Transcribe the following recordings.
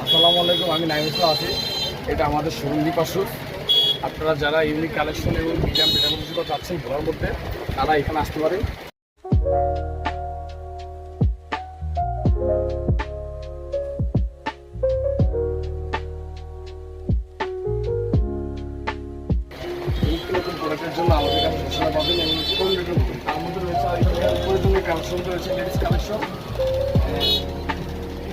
আসসালামু আলাইকুম, আমি নাইম ইসলাম আছি। এটা আমাদের শোরুম বিপাশুস। আপনারা যারা ইউনিক কালেকশন এবং মিডিয়াম পেটামোজিকো চাচ্ছেন ঘোরার মধ্যে, তারা এখানে আসতে পারেন। নতুন প্রোডাক্টের জন্য আমাদের কাছে ঘোষণা পাবেন এবং কম রেটের মধ্যে আমাদের রয়েছে প্রয়োজনীয় কালেকশন রয়েছে, লেডিস কালেকশন,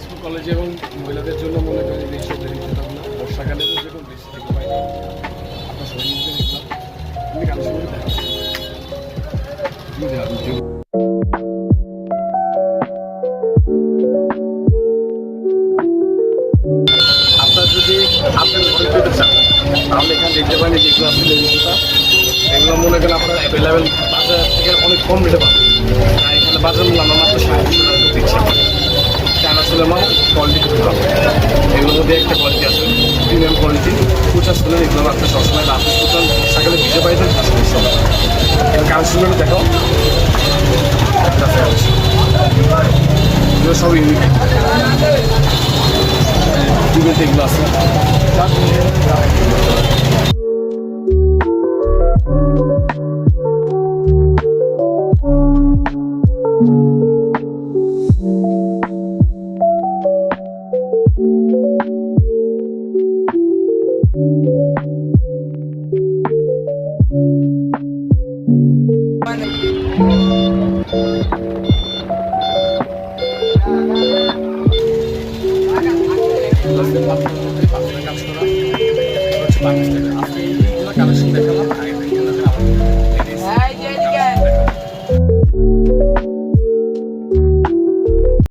স্কুল কলেজ এবং মহিলাদের জন্য মনে করি এইসব জুতাগুলো বর্ষাকালে যে কোনো বেশি থেকে পাই আপনার শরীর মধ্যে দেখলাম এমনি কালেকশন করে দেখা আপনার যদি আপনার ঘরে পেতে চান তাহলে এখানে দেখতে পারেন যেগুলো আছে লেডিস জুতা, এগুলো মনে করেন আপনারা অ্যাভেলেবেল বাজার থেকে অনেক কম রেটে পাবেন। এখানে বাজার মূল্য আমরা মাত্র 750 টাকা দিচ্ছি। চায়না সুলেমান কোয়ালিটি খুব ভালো, এগুলোর মধ্যে একটা কোয়ালিটি আছে প্রিমিয়াম কোয়ালিটি। কুচা সুলেন এগুলো আপনার সবসময় রাতে কুচান সকালে ভিজে পাইতেন এবার কালেকশনগুলো দেখো, এগুলো সব ইউনিক এগুলো আছে। কাজ করা